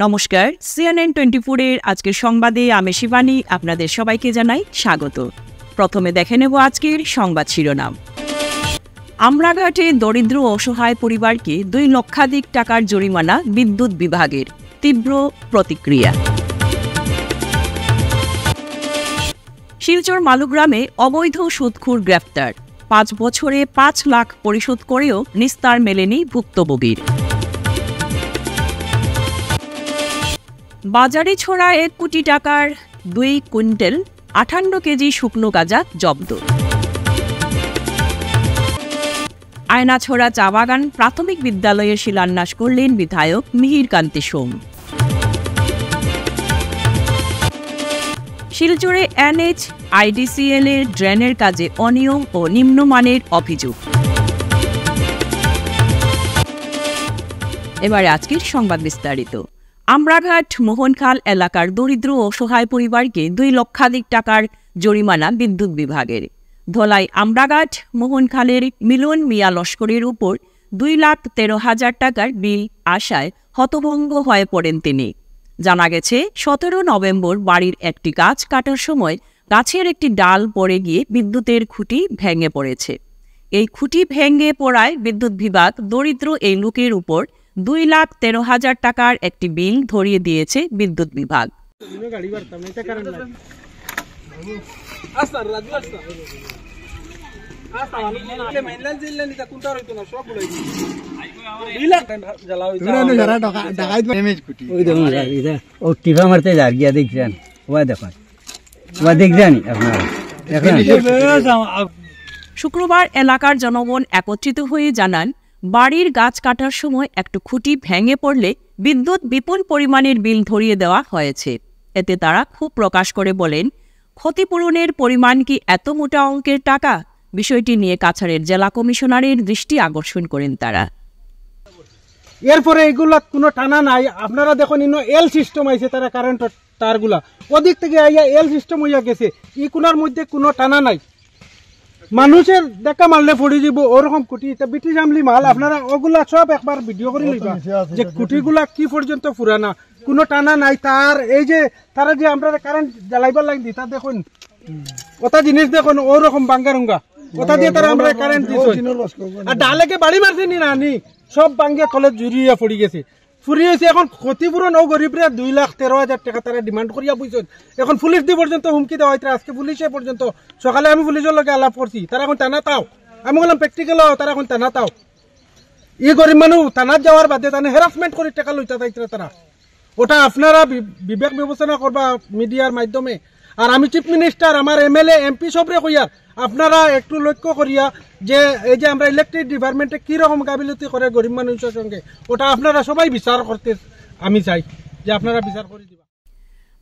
নমস্কার, CNN 24 এর আজকের সংবাদে আমি শিবানী আপনাদের সবাইকে জানাই স্বাগত। প্রথমে দেখে নেব আজকের সংবাদ শিরোনাম। আমরাঘাটে দরিদ্র অসহায় পরিবারকে 2 লক্ষাধিক টাকার জরিমানা বিদ্যুৎ বিভাগের, তীব্র প্রতিক্রিয়া। শিলচর মালুগ্রামে অবৈধ সুদখোর গ্রেফতার, 5 বছরে 5 লাখ পরিশোধ করেও নিস্তার মেলেনি ভুক্তভোগীর। বাজারে ছড়া 1 কোটি টাকার 2 কুইন্টাল 58 কেজি শুকনো গাঁজা জব্দ। আয়নাছড়া চা বাগান প্রাথমিক বিদ্যালয়ের শিলান্যাস করলেন বিধায়ক মিহির কান্তি সোম। শিলচরে NHIDCL এর ড্রেনের কাজে অনিয়ম ও নিম্নমানের অভিযোগ। এবারে আজকের সংবাদ বিস্তারিত। আমরাঘাট মোহনখাল এলাকার দরিদ্র অসহায় পরিবারকে 2 লক্ষাধিক টাকার জরিমানা বিদ্যুৎ বিভাগের। ধলাই আমরাঘাট মোহনখালের মিলন মিয়া লস্করের উপর 2,13,000 টাকার বিল আসায় হতভম্ব হয়ে পড়েন তিনি। জানা গেছে 17 নভেম্বর বাড়ির একটি গাছ কাটার সময় গাছের একটি ডাল পড়ে গিয়ে বিদ্যুতের খুঁটি ভেঙে পড়েছে। এই খুঁটি ভেঙে পড়ায় বিদ্যুৎ বিভাগ দরিদ্র এই লোকের উপর 2,13,000 টাকার একটি বিল ধরিয়ে দিয়েছে বিদ্যুৎ বিভাগ। শুক্রবার এলাকার জনগণ একত্রিত হয়ে জানান, বাড়ির গাছ কাটার সময় একটু খুঁটি ভেঙে পড়লে বিদ্যুৎ বিপুল পরিমাণের বিল ধরিয়ে দেওয়া হয়েছে। এতে তারা ক্ষোভ প্রকাশ করে বলেন, ক্ষতিপূরণের পরিমাণ কি এত মোটা অঙ্কের টাকা? বিষয়টি নিয়ে কাছাড়ের জেলা কমিশনারের দৃষ্টি আকর্ষণ করেন তারা। এরপরে এগুলা কোনো টানা নাই। আপনারা দেখুন এল সিস্টেম আইছে, তারা কারেন্টের তারগুলা ওদিক থেকে আইয়া এল সিস্টেম হইয়া গেছে। ই কোনার মধ্যে কোনো টানা নাই। মানুষের দেখা মারলে পড়ে যাব ওরকম কুটি। ব্রিটিশ আমলি মাল, আপনারা ওগুলা সব একবার ভিডিও করে লইবা যে কুটিগুলা কি পর্যন্ত পুরানা, কোনো টানা নাই। তার এই যে তারা যে আমরা কারেন্ট জ্বালাইবার লাগি তা দেখুন, ওটা জিনিস দেখুন ওরকম বাঙ্গারুঙ্গা ওটা দিয়ে তারা আমরা কারেন্ট দিচ্ছি। আর ডালেকে বাড়ি মারছে নি নানি সব বাঙ্গিয়া তলে জুড়িয়া পড়ে গেছে, ফুরি হয়েছে। এখন ক্ষতিপূরণ ও গরিবরা 2,13,000 টাকা তারা ডিমান্ড করিয়া বুঝছেন। এখন পুলিশ দিয়ে পর্যন্ত হুমকি দেওয়া হয়েছে। আজকে পুলিশে পর্যন্ত সকালে আমি পুলিশের লগে আলাপ করছি, তারা এখন টানা তাও। আমি বললাম প্র্যাকটিক্যাল, তারা এখন টানা তাও। ই গরিব মানুষ টানার যাওয়ার বাদে তারা হ্যারাসমেন্ট করে টাকা লইতে চাইছে তারা। ওটা আপনারা বিবেক বিবেচনা করবা মিডিয়ার মাধ্যমে। আর আমি চিফ মিনিস্টার, আমার MLA MP সবরে কইয়া আপনারা একটু লক্ষ্য করিয়া যে এই যে আমরা ইলেকট্রিক ডিপার্টমেন্টে কি রকম গাফিলতি করে গরিব মানুষের সঙ্গে, ওটা আপনারা সবাই বিচার করতে আমি চাই যে আপনারা বিচার করে দিবা।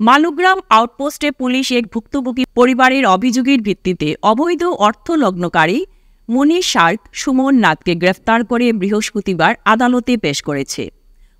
মালুগ্রাম আউটপোস্টে পুলিশ এক ভুক্তভোগী পরিবারের অভিযোগের ভিত্তিতে অবৈধ অর্থ লগ্নকারী মনীষ শার্ক সুমন নাথকে গ্রেফতার করে বৃহস্পতিবার আদালতে পেশ করেছে।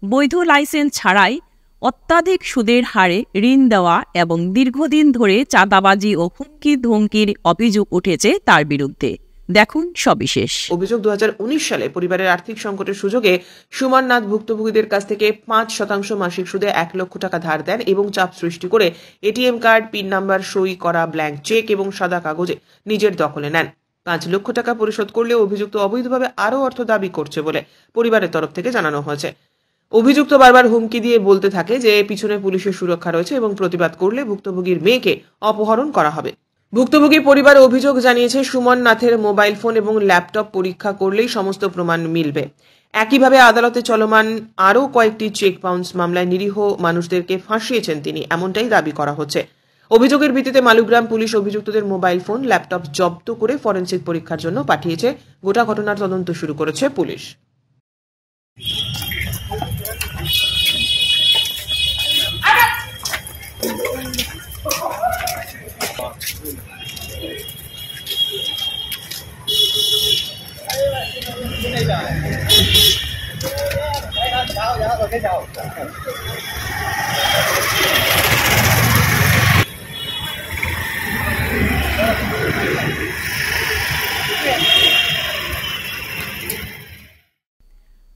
বৈধ লাইসেন্স ছাড়াই অত্যাধিক সুদের হারে ঋণ দেওয়া এবং দীর্ঘদিন ধরে চাঁদাবাজি ও হুমকি ধমকির অভিযোগ উঠেছে তার বিরুদ্ধে। দেখুন সবিশেষ। অভিযোগ 2019 সালে পরিবারের আর্থিক সংকটের সুযোগে সুমন নাথ ভুক্তভোগীদের কাছ থেকে 5% মাসিক সুদে 1 লক্ষ টাকা ধার দেন এবং চাপ সৃষ্টি করে ATM কার্ড, পিন নাম্বার, সই করা ব্ল্যাঙ্ক চেক এবং সাদা কাগজে নিজের দখলে নেন। 5 লক্ষ টাকা পরিশোধ করলে অভিযুক্ত অবৈধভাবে আরও অর্থ দাবি করছে বলে পরিবারের তরফ থেকে জানানো হয়েছে। অভিযুক্ত বারবার হুমকি দিয়ে বলতে থাকে যে পিছনে পুলিশের সুরক্ষা রয়েছে এবং প্রতিবাদ করলে ভুক্তভোগীর মেয়েকে অপহরণ করা হবে। ভুক্তভোগী পরিবার অভিযোগ জানিয়েছে, সুমন নাথের মোবাইল ফোন এবং ল্যাপটপ পরীক্ষা করলেই সমস্ত প্রমাণ মিলবে। একইভাবে আদালতে চলমান আরও কয়েকটি চেক বাউন্স মামলায় নিরীহ মানুষদেরকে ফাঁসিয়েছেন তিনি, এমনটাই দাবি করা হচ্ছে। অভিযোগের ভিত্তিতে মালুগ্রাম পুলিশ অভিযুক্তদের মোবাইল ফোন, ল্যাপটপ জব্দ করে ফরেনসিক পরীক্ষার জন্য পাঠিয়েছে। গোটা ঘটনার তদন্ত শুরু করেছে পুলিশ।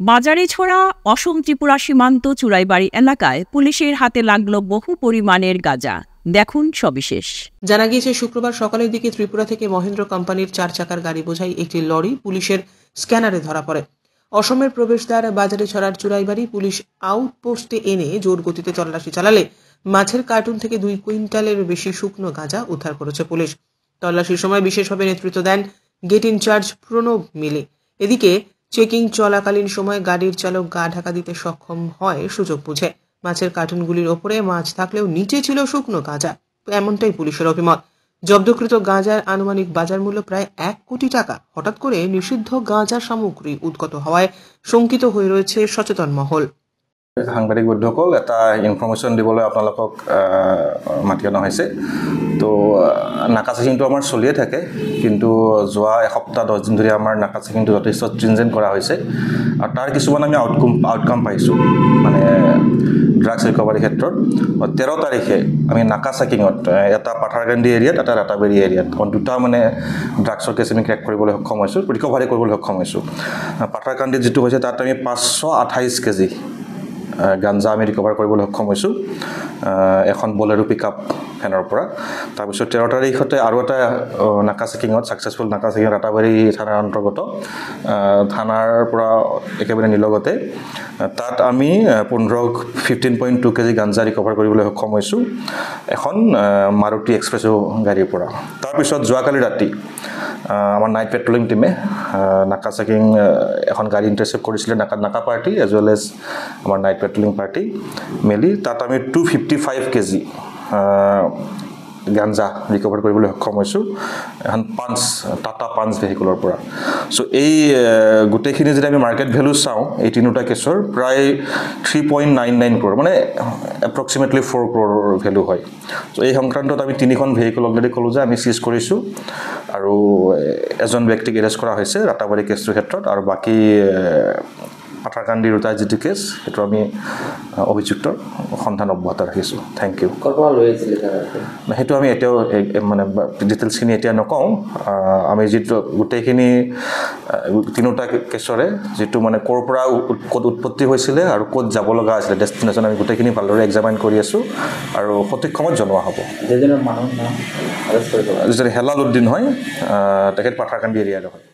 বাজারে ছোড়া অসম ত্রিপুরা সীমান্ত চুরাইবাড়ি এলাকায় পুলিশের হাতে লাগলো বহু পরিমাণের গাঁজা। দেখুন সবিশেষ। জানা গিয়েছে শুক্রবার সকালের দিকে ত্রিপুরা থেকে মহেন্দ্র কোম্পানির 4 চাকার গাড়ি বোঝাই একটি লরি পুলিশের স্ক্যানারে ধরা পড়ে। অসমের প্রবেশদ্বার বাজারে ছড়ার চুরাইবাড়ি পুলিশ আউটপোস্টে এনে জোর গতিতে তল্লাশি চালালে মাছের কার্টুন থেকে 2 কুইন্টালের বেশি শুকনো গাঁজা উদ্ধার করেছে পুলিশ। তল্লাশির সময় বিশেষভাবে নেতৃত্ব দেন গেট ইনচার্জ প্রণব মিলি। এদিকে চেকিং চলাকালীন সময় গাড়ির চালক গা ঢাকা দিতে সক্ষম হয় সুযোগ বুঝে। মাছের কার্টুনগুলির ওপরে মাছ থাকলেও নিচে ছিল শুকনো গাঁজা, এমনটাই পুলিশের অভিমত। জব্দকৃত গাঁজার আনুমানিক বাজার মূল্য প্রায় 1 কোটি টাকা। হঠাৎ করে নিষিদ্ধ গাঁজা সামগ্রী উদ্গত হওয়ায় শঙ্কিত হয়ে রয়েছে সচেতন মহল। সাংবাদিক বন্ধুসকল, এটা ইনফৰমেশ্যন দিবলৈ আপোনালোকক মাতি অনা হৈছে। তো নাকা চেকিংটো আমাৰ চলিয়ে থাকে, কিন্তু যোৱা এসপ্তাহ 10 দিন ধৰি আমাৰ নাকা চেকিংটো যথেষ্ট ষ্ট্ৰিনজেণ্ট কৰা হৈছে আৰু তাৰ কিছুমান আমি আউটকাম পাইছোঁ। মানে ড্ৰাগছ ৰিকভাৰী ক্ষেত্ৰত 13 তাৰিখে আমি নাকা চেকিঙত এটা পাথাৰকান্দি এৰিয়াত, এটা ৰাতাবাৰী এৰিয়াত দুটা মানে ড্ৰাগছৰ কেছ আমি ক্ৰেক কৰিবলৈ সক্ষম হৈছোঁ, ৰিকভাৰী কৰিবলৈ সক্ষম হৈছোঁ। পাথাৰকান্দিত যিটো হৈছে তাত আমি 528 কেজি গাঞ্জা আমি ৰিকভাৰ কৰিবলৈ সক্ষম হৈছোঁ এখন বলেৰো পিকআপ ভেনৰ পৰা। তাৰপিছত 13 তাৰিখতে আৰু এটা নাকা চেকিঙত ছাকচেছফুল নাকা চেকিং ৰাতাবাৰী থানাৰ অন্তৰ্গত থানাৰ পৰা একেবাৰে নিলগতে তাত আমি 15.2 কেজি গাঞ্জা ৰিকভাৰ কৰিবলৈ সক্ষম হৈছোঁ এখন মাৰুতি এক্সপ্ৰেছো গাড়ীৰ পৰা। তাৰপিছত যোৱাকালি ৰাতি আমাৰ নাইট পেট্ৰলিং টিমে নাকা চেকিং এখন গাড়ী ইণ্টাৰচেপ্ট কৰিছিলে, নাকা পাৰ্টি এজ ৱেল এজ আমাৰ নাইট পেট্ৰলিং পাৰ্টি মিলি তাত আমি 255 কেজি গাঞ্জা ৰিকভাৰ কৰিবলৈ সক্ষম হৈছোঁ এখন টাটা পাঞ্চ ভেহিকলৰ পৰা। চ' এই গোটেইখিনি যদি আমি মাৰ্কেট ভেলু চাওঁ এই তিনিটা কেছৰ প্ৰায় 3.99 ক্ৰ'ৰ, মানে এপ্ৰক্সিমেটলি 4 ক্ৰ'ৰ ভেলু হয়। চ' এই সংক্ৰান্তত আমি 3খন ভেহিকল অলৰেডি ক'লোঁ যে আমি চিজ কৰিছোঁ আৰু এজন ব্যক্তিক এৰেষ্ট কৰা হৈছে ৰাতাবাৰী কেছটোৰ ক্ষেত্ৰত, আৰু বাকী পাথাৰকান্দি ৰোতা যিটো কেছ সেইটো আমি অভিযুক্তৰ সন্ধান অব্যাহত ৰাখিছোঁ। Thank you. সেইটো আমি এতিয়াও মানে ডিটেইলছখিনি এতিয়া নকওঁ। আমি যিটো গোটেইখিনি তিনিটা কেছৰে যিটো মানে ক'ৰ পৰা ক'ত উৎপত্তি হৈছিলে আৰু ক'ত যাব লগা আছিলে ডেষ্টিনেশ্যন আমি গোটেইখিনি ভালদৰে এক্সামাইন কৰি আছোঁ আৰু সঠিক সময়ত জনোৱা হ'ব। যিজন হেলাল উদ্দিন হয় তেখেত পাথাৰকান্দি এৰিয়াৰ হয়।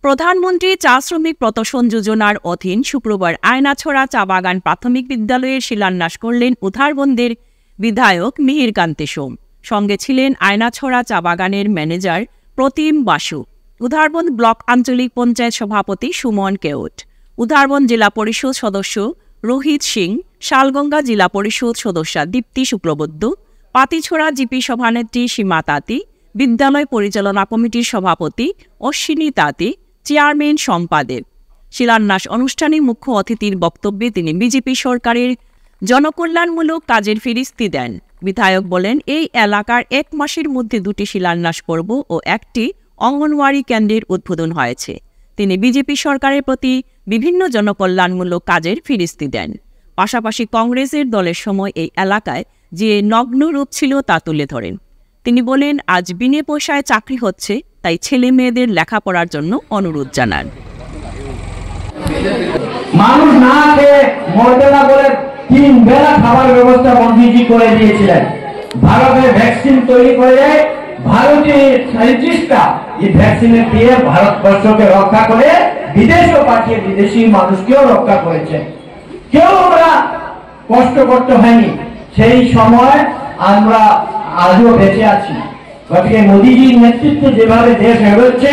প্রধানমন্ত্রী চা শ্রমিক প্রতোষণ যোজনার অধীন শুক্রবার আয়নাছড়া চা বাগান প্রাথমিক বিদ্যালয়ের শিলান্যাস করলেন উধারবন্দের বিধায়ক মিহির কান্তি সোম। সঙ্গে ছিলেন আয়নাছড়া চা বাগানের ম্যানেজার প্রতিম বাসু, উধারবন্দ ব্লক আঞ্চলিক পঞ্চায়েত সভাপতি সুমন কেওট, উধারবন্দ জেলা পরিষদ সদস্য রোহিত সিং, শালগঙ্গা জেলা পরিষদ সদস্যা দীপ্তি শুক্লবৈদ্য, পাতিছড়া জিপি সভানেত্রী সীমা তাঁতি, বিদ্যালয় পরিচালনা কমিটির সভাপতি অশ্বিনী তাঁতি, চেয়ারম্যান সম্পাদক। শিলান্যাস অনুষ্ঠানে মুখ্য অতিথির বক্তব্যে তিনি বিজেপি সরকারের জনকল্যাণমূলক কাজের ফিরিস্তি দেন। বিধায়ক বলেন, এই এলাকার 1 মাসের মধ্যে 2টি শিলান্যাস করব ও 1টি অঙ্গনওয়াড়ি কেন্দ্রের উদ্বোধন হয়েছে। তিনি বিজেপি সরকারের প্রতি বিভিন্ন জনকল্যাণমূলক কাজের ফিরিস্তি দেন। পাশাপাশি কংগ্রেসের দলের সময় এই এলাকায় যে নগ্ন রূপ ছিল তা তুলে ধরেন। তিনি বলেন, আজ বিনে পয়সায় চাকরি হচ্ছে, তাই ছেলে মেয়েদের লেখাপড়ার জন্য অনুরোধ জানান। মানুষ না খেয়ে মরতে না বলে 3 বেলা খাবার ব্যবস্থা মোদিজি করে দিয়েছিলেন। ভারতের ভ্যাকসিন তৈরি করে ভারতীয় সায়েন্টিস্টরা এই ভ্যাকসিন দিয়ে ভারতবর্ষকে রক্ষা করে বিদেশও পাঠিয়ে বিদেশি মানুষকেও রক্ষা করেছে। কেউ আমরা কষ্ট করতে হয়নি। সেই সময় আমরা আজও বেঁচে আছি। গতিকে মোদিজির নেতৃত্বে যেভাবে দেশ এগোচ্ছে,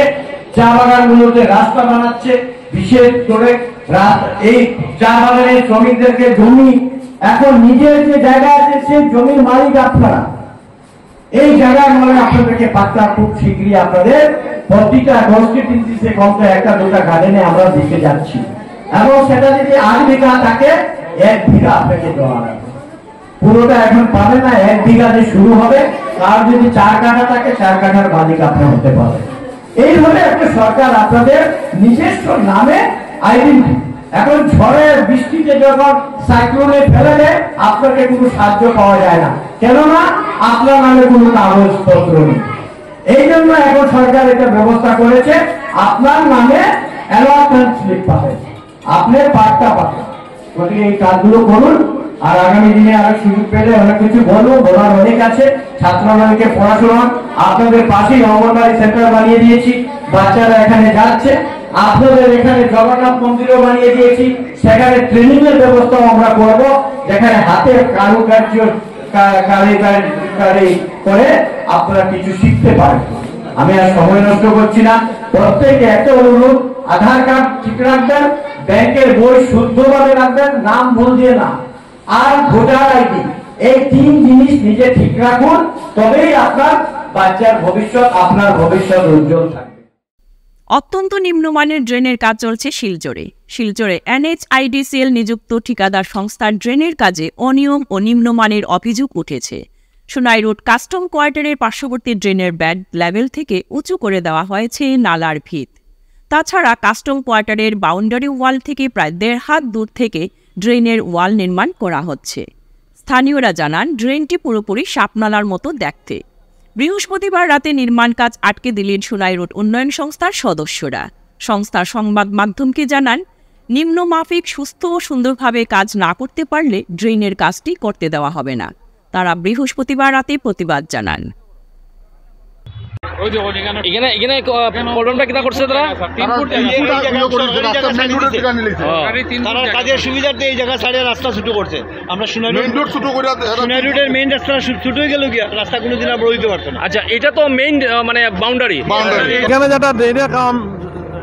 চা বাগানগুলোতে রাস্তা বানাচ্ছে, বিশেষ করে এই চা বাগানের শ্রমিকদেরকে জমি, এখন নিজের যে জায়গা আছে সেই জমির মালিক আপনারা। এই জায়গার মানে আপনাদেরকে পাত্তা খুব শীঘ্রই আপনাদের প্রতিটা কনস্টিটিউয়েন্সিতে কমতে 1-2টা গার্ডেনে আমরা দিতে যাচ্ছি, এবং সেটা যদি 8 বিঘা থাকে 1 বিঘা আপনাকে দেওয়া হবে। পুরোটা এখন পাবে না, 1 বিঘা যে শুরু হবে, তার যদি 4 কাঠা থাকে 4 কাঠার মালিক আপনি হতে পারবেন। এইভাবে একটা সরকার আপনাদের নিজস্ব নামে আইডেন্টি। এখন ঝড়ের বৃষ্টিতে যখন সাইক্লোনে ফেলে দেয় আপনাকে কোনো সাহায্য পাওয়া যায় না, কেননা আপনার নামে কোনো কাগজপত্র নেই। এই জন্য এখন সরকার এটা ব্যবস্থা করেছে, আপনার নামে অ্যালটমেন্ট স্লিপ পাবে। আপনার পাঠটা পাবেন। গতিকে এই কাজগুলো করুন, আর আগামী দিনে আরো সুযোগ পেলে অনেক কিছু বলবো, বলার অনেক আছে। ছাত্রদেরকে পড়াশোনা আপনাদের পাশেই অঙ্গনবাড়ি সেন্টার বানিয়ে দিয়েছি, বাচ্চারা এখানে যাচ্ছে। আপনাদের এখানে জগন্নাথ মন্দিরও বানিয়ে দিয়েছি, সেখানে ট্রেনিং এর ব্যবস্থাও আমরা করব, যেখানে হাতের কারুকার্য কারিগরি করে আপনারা কিছু শিখতে পারেন। আমি আর সময় নষ্ট করছি না, প্রত্যেকে একটা অনুরোধ, আধার কার্ড ঠিক রাখবেন, ব্যাংকের বই শুদ্ধভাবে রাখবেন, নাম ভুল দিয়ে না, আর ভোটার আইডি, এই 3 জিনিস নিজে ঠিক রাখুন, তবেই আপনার বাচ্চার ভবিষ্যৎ, আপনার ভবিষ্যৎ উজ্জ্বল থাকবে। অত্যন্ত নিম্নমানের ড্রেনের কাজ চলছে শিলচরে NHIDCL নিযুক্ত ঠিকাদার সংস্থার ড্রেনের কাজে অনিয়ম ও নিম্নমানের অভিযোগ উঠেছে। সোনাই রোড কাস্টম কোয়ার্টারের পার্শ্ববর্তী ড্রেনের ব্যাড লেভেল থেকে উঁচু করে দেওয়া হয়েছে নালার ভিত। তাছাড়া কাস্টম কোয়ার্টারের বাউন্ডারি ওয়াল থেকে প্রায় 1.5 হাত দূর থেকে ড্রেনের ওয়াল নির্মাণ করা হচ্ছে। স্থানীয়রা জানান ড্রেনটি পুরোপুরি সাপনালার মতো দেখতে। বৃহস্পতিবার রাতে নির্মাণ কাজ আটকে দিলেন সোনাই রোড উন্নয়ন সংস্থার সদস্যরা। সংস্থার সংবাদ মাধ্যমকে জানান, নিম্নমাফিক সুস্থ ও সুন্দরভাবে কাজ না করতে পারলে ড্রেনের কাজটি করতে দেওয়া হবে না। তারা বৃহস্পতিবার রাতে প্রতিবাদ জানান। কাজের সুবিধার্থে এই জায়গা ছাড়িয়ে রাস্তা ছুটো করছে। আমরা সোনাই রোডের মেইন রাস্তা ছুটো গেল গিয়া, রাস্তা কোনোদিন আমরা হইতে পারতো না। আচ্ছা, এটা তো মেইন মানে বাউন্ডারি, এখানে যেটা ড্রেনের কাম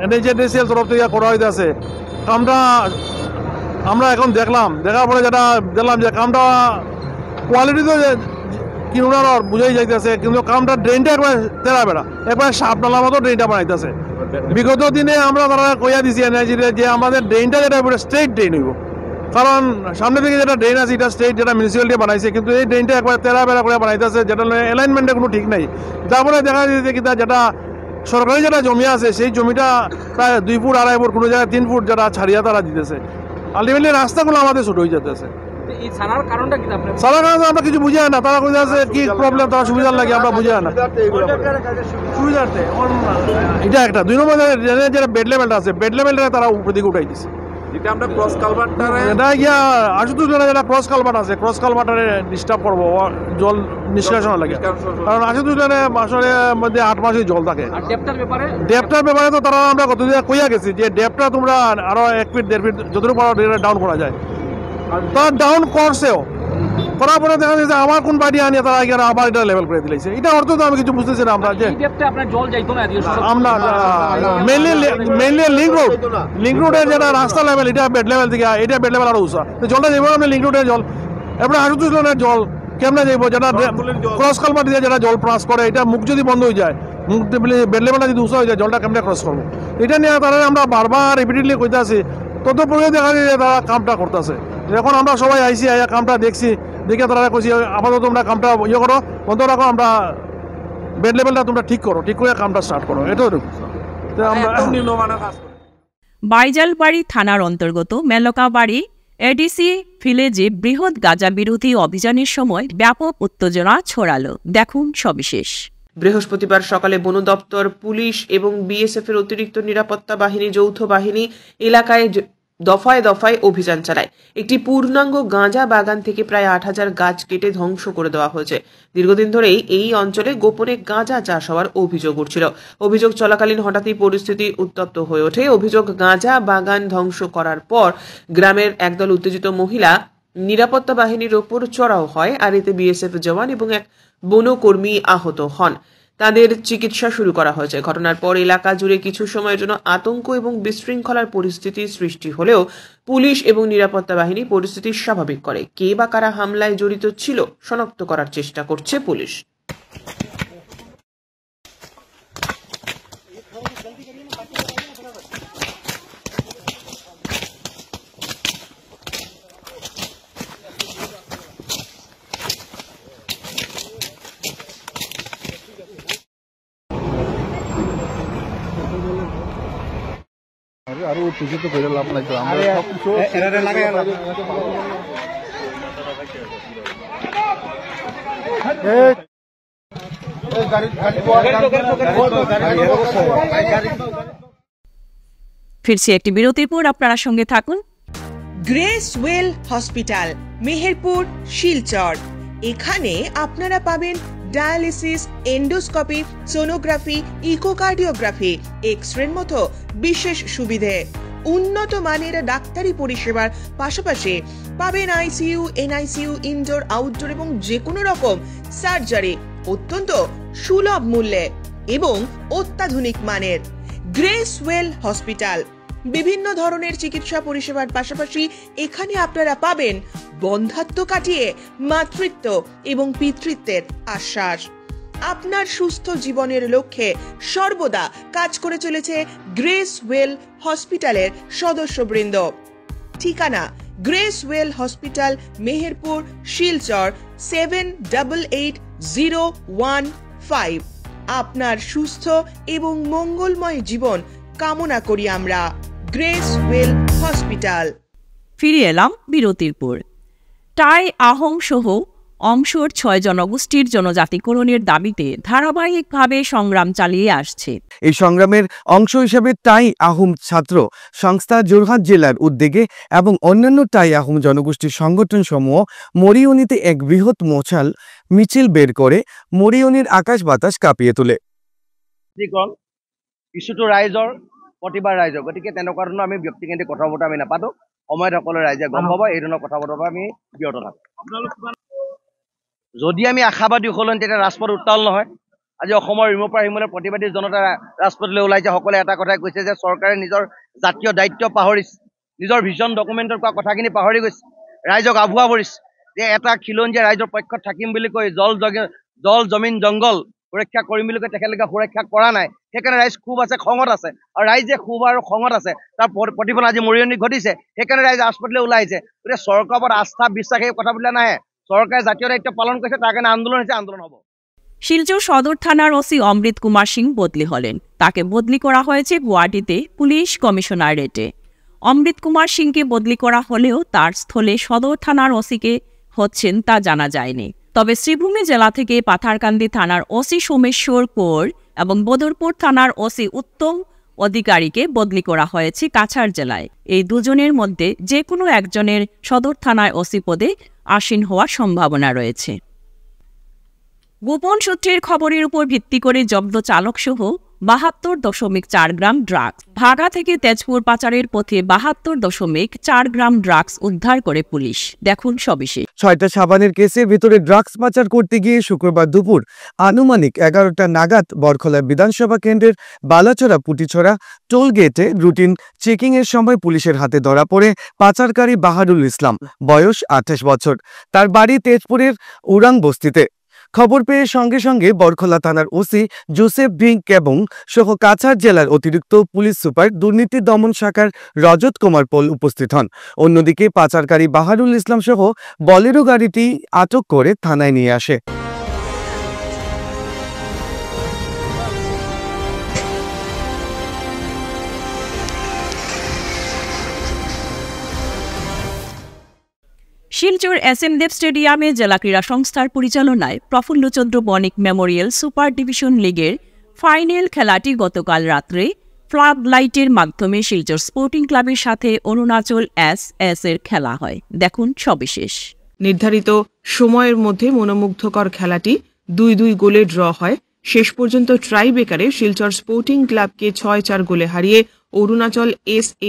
NHIDCL তরফ থেকে করা হইতেছে, কামটা আমরা এখন দেখার পরে যেটা দেখলাম যে কামটা কোয়ালিটি তো কিনুনার বুঝাই যাইতেছে, কিন্তু কামটা ড্রেনটা একবার তেরা বেড়া, একবার সাপনালার মতো ড্রেনটা বানাইতেছে। বিগত দিনে আমরা তারা কইয়া দিছি যে আমাদের ড্রেনটা যেটা স্ট্রেট ড্রেন হইব, কারণ সামনে থেকে যেটা ড্রেন আছে এটা স্ট্রেট, যেটা মিউনিসিপ্যালিটি বানাইছে, কিন্তু এই ড্রেনটা একবার তেরা বেড়া করে বানাইতেছে, যেটা অ্যালাইনমেন্টে কোনো ঠিক নাই। তারপরে দেখা যাচ্ছে কি যেটা সরকারি যেটা জমি আছে সেই জমিটা প্রায় 2 ফুট 2.5 ফুট, কোনো জায়গায় 3 ফুট যেটা ছাড়িয়া তারা দিতেছে। আলটিমেটলি রাস্তাগুলো আমাদের ছোট হয়ে যেতেছে। ছাড়ার কারণটা কি? আমরা কিছু বুঝি না, তারা কই আছে কি প্রবলেম, তারা সুবিধার লাগে আমরা বুঝি না। সুবিধার্থে এটা একটা 2 নম্বর যেটা বেড লেভেলটা আছে, বেড লেভেলটা তারা উপর দিকে উঠাই দিচ্ছে। এটা আমরা ক্রস কালভার্টটারে এটা গিয়া আশুতোষ যেটা ক্রস কালভার্ট আছে, ক্রস কালভার্টারে ডিস্টার্ব করবো জল নিষ্কাশনের লাগে, কারণ আশুতোষ মাসের মধ্যে 8 মাসই জল থাকে। ডেপটার ব্যাপারে তো তারা আমরা কতদিন কইয়া গেছি যে ডেপটা তোমরা আরো 1 ফিট 1.5 ফিট যতটুকু পারো ডাউন করা যায়, তারা ডাউন করছেও, করার পরে দেখা যাচ্ছে আমার কোন বাড়ি আনিয়ে তারা আবার এটা লেভেল করে দিয়েছে। এটা অর্থ তো আমি কিছু বুঝতেছি না। আমরা যে আমরা মেইনলি লিঙ্ক রোডের যেটা রাস্তা লেভেল, এটা বেড লেভেল থেকে এটা বেড লেভেল আরো উঁচা, জলটা যাবো আমরা লিঙ্ক রোডের জল, এরপরে আশুতোষ লোনের জল কেমনে যাইব, যেটা ক্রস কালভার্ট দিয়ে যেটা জল পাস করে, এটা মুখ যদি বন্ধ হয়ে যায়, মুখ বেড লেভেলটা যদি উঁচা হয়ে যায়, জলটা কেমনে ক্রস করবো, এটা নিয়ে তারা আমরা বারবার রিপিটেডলি কইতে আছি। ততপরে দেখা যায় যে তারা কামটা করতেছে। এখন আমরা সবাই আইসি, আইয়া কামটা দেখছি, দেখে তারা কইছি আপাতত তোমরা কামটা ইয়ে করো, বন্ধ রাখো, আমরা বেড লেভেলটা তোমরা ঠিক করো, ঠিক করে কামটা স্টার্ট করো, এটাও আমরা বাইজালবাড়ি থানার অন্তর্গত মেলকাবাড়ি এডিসি ভিলেজে বৃহৎ গাঁজা বিরোধী অভিযানের সময় ব্যাপক উত্তেজনা ছড়ালো। দেখুন সবিশেষ। বৃহস্পতিবার সকালে বন দপ্তর, পুলিশ এবং BSF এর অতিরিক্ত নিরাপত্তা বাহিনী যৌথ বাহিনী এলাকায় দফায় দফায় অভিযান চালায়। একটি পূর্ণাঙ্গ গাঁজা বাগান থেকে প্রায় 8000 গাছ কেটে ধ্বংস করে দেওয়া হয়েছে। দীর্ঘদিন ধরেই এই অঞ্চলে গোপনে গাঁজা চাষ হওয়ার অভিযোগ উঠছিল। অভিযোগ চলাকালীন হঠাৎই পরিস্থিতি উত্তপ্ত হয়ে ওঠে। অভিযোগ, গাঁজা বাগান ধ্বংস করার পর গ্রামের একদল উত্তেজিত মহিলা নিরাপত্তা বাহিনীর ওপর চড়াও হয়, আর এতে BSF জওয়ান এবং এক বনকর্মী আহত হন। তাদের চিকিৎসা শুরু করা হয়েছে। ঘটনার পর এলাকা জুড়ে কিছু সময়ের জন্য আতঙ্ক এবং বিশৃঙ্খলার পরিস্থিতি সৃষ্টি হলেও পুলিশ এবং নিরাপত্তা বাহিনী পরিস্থিতি স্বাভাবিক করে। কে বা কারা হামলায় জড়িত ছিল শনাক্ত করার চেষ্টা করছে পুলিশ। আরো উত্তেজিত করে লাভ নাই তো, আমরা সবকিছু ফিরছি একটি বিরতির পর, আপনারা সঙ্গে থাকুন। Grace well hospital, Meherpur, Silchar. এখানে আপনারা পাবেন ডায়ালিসিস, এন্ডোস্কোপি, সোনোগ্রাফি, ইকোকার্ডিওগ্রাফি, এক্স-রের মতো বিশেষ সুবিধে। উন্নত মানের ডাক্তারি পরিষেবার পাশাপাশি পাবেন আইসিইউ, এনআইসিইউ, ইনডোর, আউটডোর এবং যে কোনো রকম সার্জারি অত্যন্ত সুলভ মূল্যে এবং অত্যাধুনিক মানের। গ্রেস ওয়েল হসপিটাল বিভিন্ন ধরনের চিকিৎসা পরিষেবার পাশাপাশি এখানে আপনারা পাবেন বন্ধাত্ব কাটিয়ে মাতৃত্ব এবং পিতৃত্বের আশ্বাস। আপনার সুস্থ জীবনের লক্ষ্যে সর্বদা কাজ করে চলেছে গ্রেস ওয়েল হসপিটালের সদস্যবৃন্দ। ঠিকানা grace well hospital, Meherpur, Silchar 788015। আপনার সুস্থ এবং মঙ্গলময় জীবন কামনা করি আমরা। Grace well hospital. ফিরে এলাম বিরতির পর। টাই, আহোম সহ অংশর 6 জনগোষ্ঠীর জনজাতিকরণের দাবিতে ধারাবাহিকভাবে সংগ্রাম চালিয়ে আসছে। এই সংগ্রামের অংশ হিসেবে টাই আহোম ছাত্র সংস্থা যোরহাট জেলার উদ্যোগে এবং অন্যান্য টাই আহোম জনগোষ্ঠীর সংগঠন সমূহ মরিয়নিতে এক বৃহৎ মশাল মিছিল বের করে মরিয়নির আকাশ বাতাস কাঁপিয়ে তোলে। ইস্যুটো ৰাইজৰ, প্ৰতিবাৰ ৰাইজৰ, গতিকে তেনেকুৱা ধৰণৰ আমি ব্যক্তিকেন্দ্ৰিক কথা বতৰা আমি নাপাতো। সময়ত সকলো ৰাইজে গম পাব, এই ধৰণৰ কথা বতৰা আমি বিৰত থাকোঁ। যদি আমি আশাবাদী হ'লেন তেতিয়া ৰাজপথ উত্তাল নহয়। আজি অসমৰ ইমূৰৰ পৰা সিমূৰলৈ প্ৰতিবাদী জনতা ৰাজপথলৈ ওলাইছে। সকলোৱে এটা কথাই কৈছে যে চৰকাৰে নিজৰ জাতীয় দায়িত্ব পাহৰিছে, নিজৰ ভিজন ডকুমেণ্টত কোৱা কথাখিনি পাহৰি গৈছে, ৰাইজক আভুৱা ভৰিছে যে এটা খিলঞ্জীয়া ৰাইজৰ পক্ষত থাকিম বুলি কৈ জল জমিন জংগল সুৰক্ষা কৰিম বুলি কৈ তেখেতলোকে সুৰক্ষা কৰা নাই। সেইকাৰণে ৰাইজ খুব আছে, খঙত আছে, আৰু ৰাইজে খুব আৰু খঙত আছে, তাৰ প্ৰতিফলন আজি মৰিয়নি ঘটিছে। সেইকাৰণে ৰাইজে ৰাজপথলৈ ওলাইছে। গতিকে চৰকাৰৰ ওপৰত আস্থা বিশ্বাস এই কথাবিলাক নাহে। চৰকাৰে জাতীয় দায়িত্ব পালন কৰিছে, তাৰ কাৰণে আন্দোলন হৈছে, আন্দোলন হ'ব। শিলচর সদর থানার ওসি অমৃত কুমার সিং বদলি হলেন। তাকে বদলি করা হয়েছে গুয়াহাটিতে পুলিশ কমিশনারেটে। অমৃত কুমার সিংকে বদলি করা হলেও তার স্থলে সদর থানার ওসিকে হচ্ছেন তা জানা যায়নি। তবে শ্রীভূমি জেলা থেকে পাথারকান্দি থানার ওসি সোমেশ্বর কৌর এবং বদরপুর থানার ওসি উত্তম অধিকারীকে বদলি করা হয়েছে কাছাড় জেলায়। এই দুজনের মধ্যে যে কোনো একজনের সদর থানায় ওসি পদে আসীন হওয়ার সম্ভাবনা রয়েছে। গোপন সূত্রের খবরের উপর ভিত্তি করে জব্দ চালকসহ ৭২.৪ গ্রাম ড্রাগস। ভাগা থেকে তেজপুর পাচারের পথে ৭২.৪ গ্রাম ড্রাগস উদ্ধার করে পুলিশ। দেখুন সবিশেষ। ৬টা সাবানের কেসের ভিতরে ড্রাগস পাচার করতে গিয়ে শুক্রবার দুপুর আনুমানিক ১১টা নাগাদ বরখলা বিধানসভা কেন্দ্রের বালাচড়া পুটিছড়া টোল গেটে রুটিন চেকিং এর সময় পুলিশের হাতে ধরা পড়ে পাচারকারী বাহারুল ইসলাম, বয়স ২৮ বছর। তার বাড়ি তেজপুরের উরাং বস্তিতে। খবর পেয়ে সঙ্গে সঙ্গে বরখলা থানার ওসি জোসেফ ভিঙ্ক এবং সহ কাছাড় জেলার অতিরিক্ত পুলিশ সুপার দুর্নীতি দমন শাখার রজত কুমার পোল উপস্থিত হন। অন্যদিকে পাচারকারী বাহারুল ইসলাম সহ বলেরো গাড়িটি আটক করে থানায় নিয়ে আসে। শিলচর এস.এম. দেব স্টেডিয়ামে জেলা ক্রীড়া সংস্থার পরিচালনায় প্রফুল্লচন্দ্র বণিক মেমোরিয়াল সুপার ডিভিশন লিগের ফাইনাল খেলাটি গতকাল রাত্রে ফ্লাড লাইটের মাধ্যমে শিলচর স্পোর্টিং ক্লাবের সাথে অরুণাচল এস এর খেলা হয়। দেখুন সবিশেষ। নির্ধারিত সময়ের মধ্যে মনোমুগ্ধকর খেলাটি ২-২ গোলে ড্র হয়। শেষ পর্যন্ত ট্রাইব্রেকারে শিলচর স্পোর্টিং ক্লাবকে ৬-৪ গোলে হারিয়ে অরুণাচল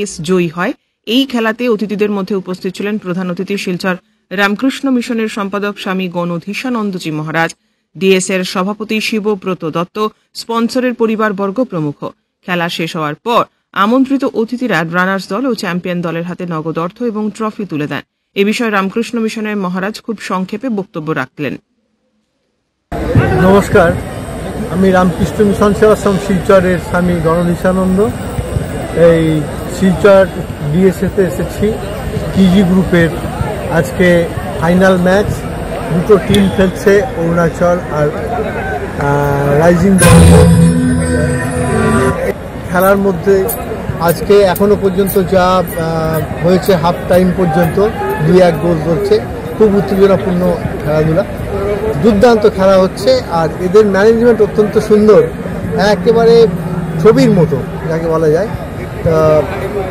এস জয়ী হয়। এই খেলাতে অতিথিদের মধ্যে উপস্থিত ছিলেন প্রধান অতিথি শিলচর রামকৃষ্ণ মিশনের সম্পাদক স্বামী গণধীশানন্দজি মহারাজ, ডিএসএর সভাপতি শিবব্রত দত্ত, স্পন্সরের পরিবারবর্গ প্রমুখ। খেলা শেষ হওয়ার পর আমন্ত্রিত অতিথিরা রানার্স দল ও চ্যাম্পিয়ন দলের হাতে নগদ অর্থ এবং ট্রফি তুলে দেন। এ বিষয়ে রামকৃষ্ণ মিশনের মহারাজ খুব সংক্ষেপে বক্তব্য রাখলেন। নমস্কার, আমি রামকৃষ্ণ মিশন সেবাশ্রম শিলচরের স্বামী গণধীশানন্দ। এই শিলচর ডিএসএতে এসেছি। টিজি গ্রুপের আজকে ফাইনাল ম্যাচ, দুটো টিম খেলছে, অরুণাচল আর রাইজিং দল। খেলার মধ্যে আজকে এখনো পর্যন্ত যা হয়েছে হাফ টাইম পর্যন্ত ২-১ গোল করছে। খুব উত্তেজনাপূর্ণ খেলাধুলা, দুর্দান্ত খেলা হচ্ছে। আর এদের ম্যানেজমেন্ট অত্যন্ত সুন্দর, একেবারে ছবির মতো যাকে বলা যায়।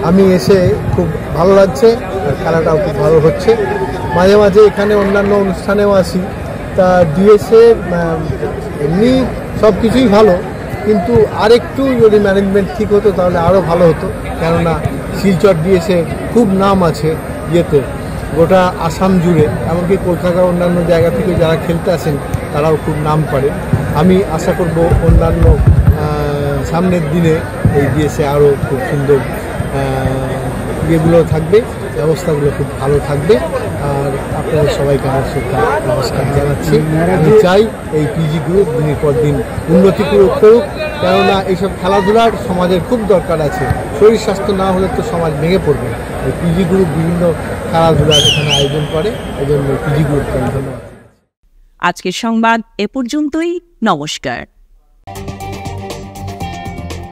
আমি এসে খুব ভালো লাগছে, আর খেলাটাও খুব ভালো হচ্ছে। মাঝে মাঝে এখানে অন্যান্য অনুষ্ঠানেও আসি, তা ডিএসএ এমনি সব কিছুই ভালো, কিন্তু আরেকটু যদি ম্যানেজমেন্ট ঠিক হতো তাহলে আরও ভালো হতো। কেননা শিলচর ডিএসএ খুব নাম আছে ইয়েতে, গোটা আসাম জুড়ে, এমনকি কলকাতার অন্যান্য জায়গা থেকে যারা খেলতে আসেন তারাও খুব নাম করে। আমি আশা করব অন্যান্য সামনের দিনে এই ডিএসএ আরও খুব সুন্দর ইয়েগুলো থাকবে, ব্যবস্থাগুলো খুব ভালো থাকবে। আর আপনাদের সবাইকে আমার শ্রদ্ধা নমস্কার জানাচ্ছি। আমি চাই এই পিজি গ্রুপ দিনের পর দিন উন্নতি করুক, কেননা এইসব খেলাধুলার সমাজের খুব দরকার আছে। শরীর স্বাস্থ্য না হলে তো সমাজ ভেঙে পড়বে। এই পিজি গ্রুপ বিভিন্ন খেলাধুলার এখানে আয়োজন করে, এই জন্য পিজি গ্রুপকে আমি ধন্যবাদ। আজকের সংবাদ এ পর্যন্তই। নমস্কার।